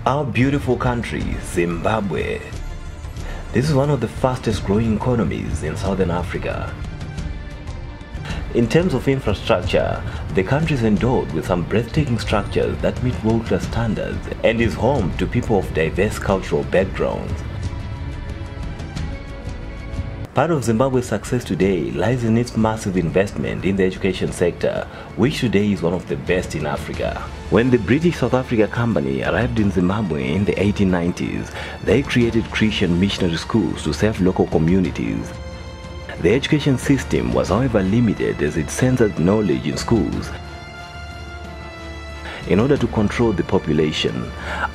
Our beautiful country, Zimbabwe. This is one of the fastest growing economies in Southern Africa. In terms of infrastructure, the country is endowed with some breathtaking structures that meet world-class standards and is home to people of diverse cultural backgrounds. Part of Zimbabwe's success today lies in its massive investment in the education sector, which today is one of the best in Africa. When the British South Africa Company arrived in Zimbabwe in the 1890s, they created Christian missionary schools to serve local communities. The education system was, however, limited as it censored knowledge in schools. In order to control the population,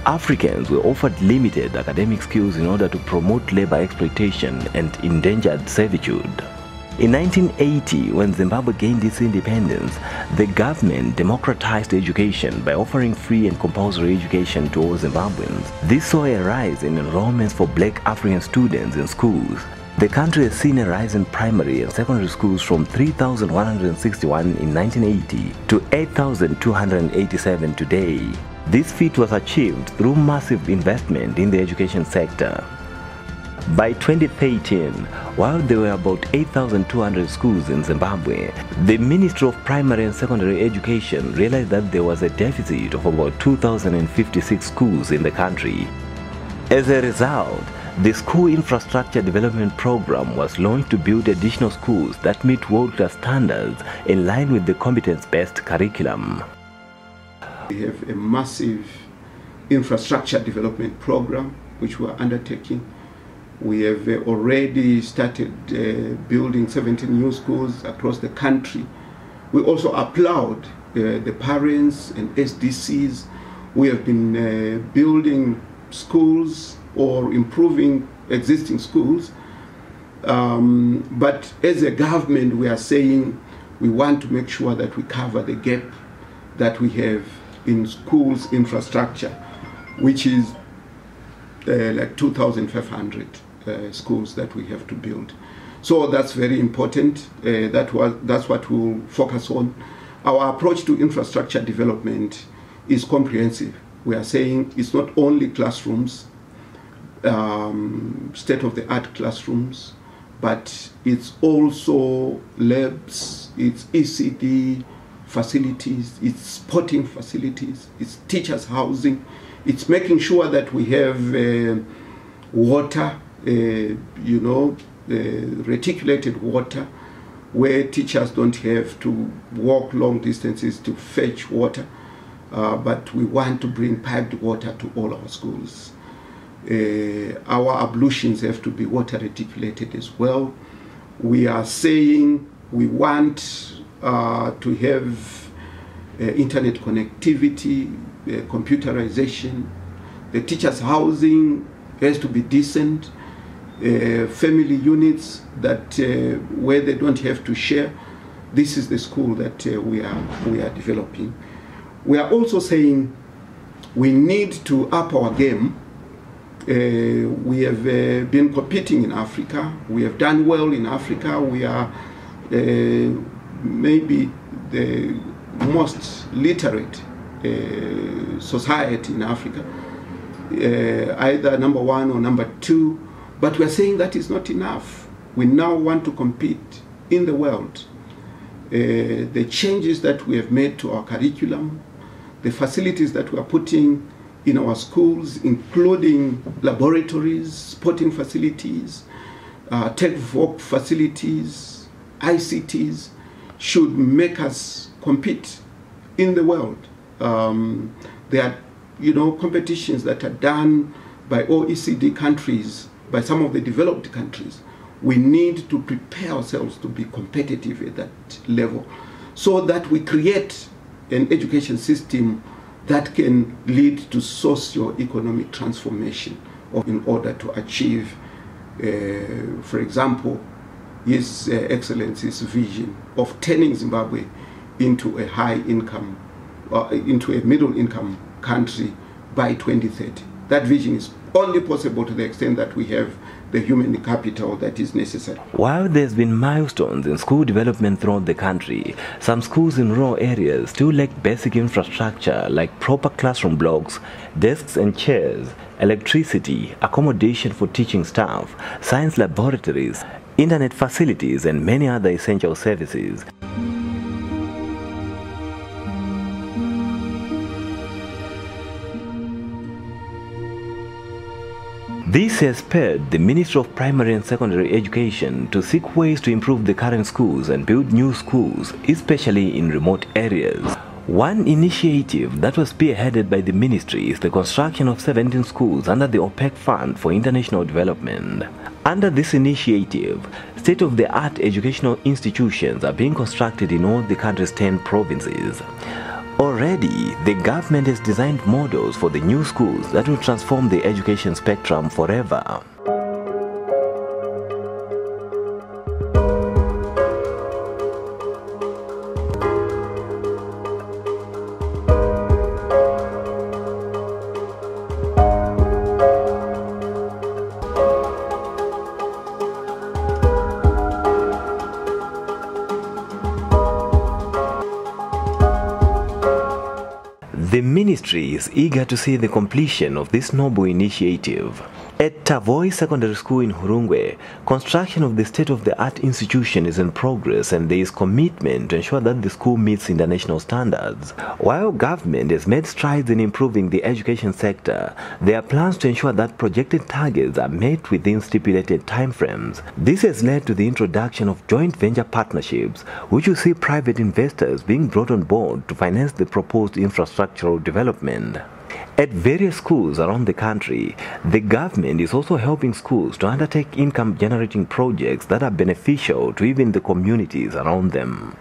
Africans were offered limited academic skills in order to promote labor exploitation and endangered servitude. In 1980, when Zimbabwe gained its independence, the government democratized education by offering free and compulsory education to all Zimbabweans. This saw a rise in enrollments for black African students in schools. The country has seen a rise in primary and secondary schools from 3,161 in 1980 to 8,287 today. This feat was achieved through massive investment in the education sector. By 2013, while there were about 8,200 schools in Zimbabwe, the Ministry of Primary and Secondary Education realized that there was a deficit of about 2,056 schools in the country. As a result, the School Infrastructure Development Program was launched to build additional schools that meet world-class standards in line with the competence-based curriculum. We have a massive infrastructure development program which we are undertaking. We have already started building 17 new schools across the country. We also applaud the parents and SDCs. We have been building schools or improving existing schools. But as a government, we are saying we want to make sure that we cover the gap that we have in schools infrastructure, which is like 2,500 schools that we have to build. So that's very important. That's what we'll focus on. Our approach to infrastructure development is comprehensive. We are saying it's not only classrooms, state-of-the-art classrooms, but it's also labs, it's ECD facilities, it's sporting facilities, it's teachers' housing, it's making sure that we have water, reticulated water, where teachers don't have to walk long distances to fetch water, but we want to bring piped water to all our schools. Our ablutions have to be water reticulated as well. We are saying we want to have internet connectivity, computerization. The teachers' housing has to be decent. Family units that where they don't have to share. This is the school that we are developing. We are also saying we need to up our game. We have been competing in Africa. We have done well in Africa. We are maybe the most literate society in Africa, either number one or number two. But we are saying that is not enough. We now want to compete in the world. The changes that we have made to our curriculum, the facilities that we are putting in our schools, including laboratories, sporting facilities, tech work facilities, ICTs, should make us compete in the world. There are, competitions that are done by OECD countries, by some of the developed countries. We need to prepare ourselves to be competitive at that level so that we create an education system that can lead to socio-economic transformation in order to achieve, for example, His Excellency's vision of turning Zimbabwe into a high income, into a middle income country by 2030. that vision is only possible to the extent that we have the human capital that is necessary. While there's been milestones in school development throughout the country, some schools in rural areas still lack basic infrastructure like proper classroom blocks, desks and chairs, electricity, accommodation for teaching staff, science laboratories, internet facilities and many other essential services. This has spurred the Ministry of Primary and Secondary Education to seek ways to improve the current schools and build new schools, especially in remote areas. One initiative that was spearheaded by the ministry is the construction of 17 schools under the OPEC Fund for International Development. Under this initiative, state-of-the-art educational institutions are being constructed in all the country's 10 provinces. Already, the government has designed models for the new schools that will transform the education spectrum forever. The ministry is eager to see the completion of this noble initiative. At Tavoi Secondary School in Hurungwe, construction of the state-of-the-art institution is in progress and there is commitment to ensure that the school meets international standards. While government has made strides in improving the education sector, there are plans to ensure that projected targets are met within stipulated timeframes. This has led to the introduction of joint venture partnerships, which will see private investors being brought on board to finance the proposed infrastructural development. At various schools around the country, the government is also helping schools to undertake income-generating projects that are beneficial to even the communities around them.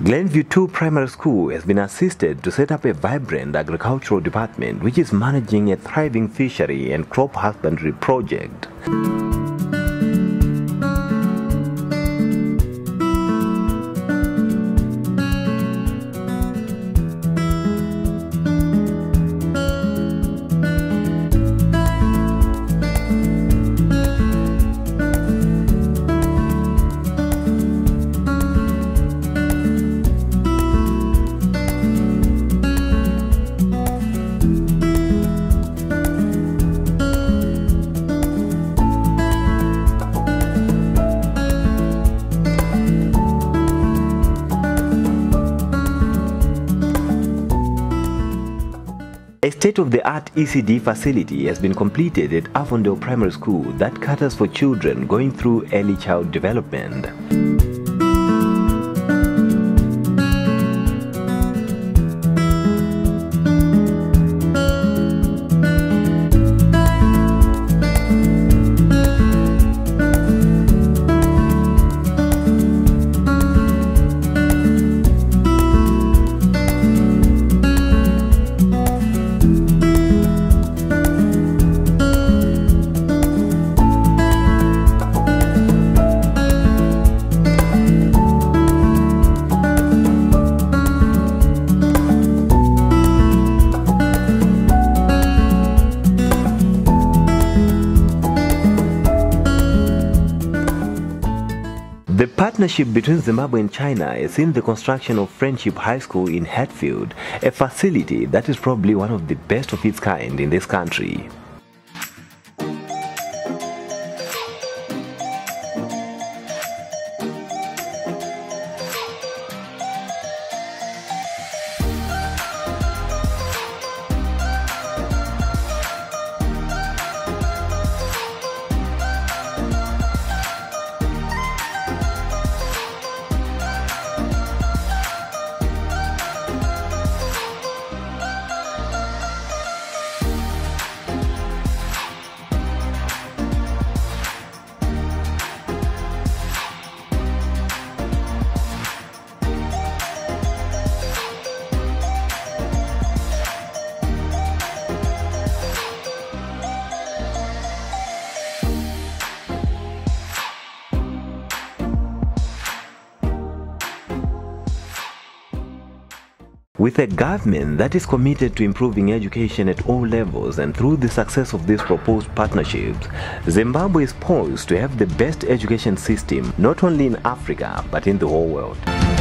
Glenview 2 Primary School has been assisted to set up a vibrant agricultural department which is managing a thriving fishery and crop husbandry project. A state-of-the-art ECD facility has been completed at Avondale Primary School that caters for children going through early child development. The partnership between Zimbabwe and China has seen the construction of Friendship High School in Hatfield, a facility that is probably one of the best of its kind in this country. With a government that is committed to improving education at all levels, and through the success of these proposed partnerships, Zimbabwe is poised to have the best education system not only in Africa but in the whole world.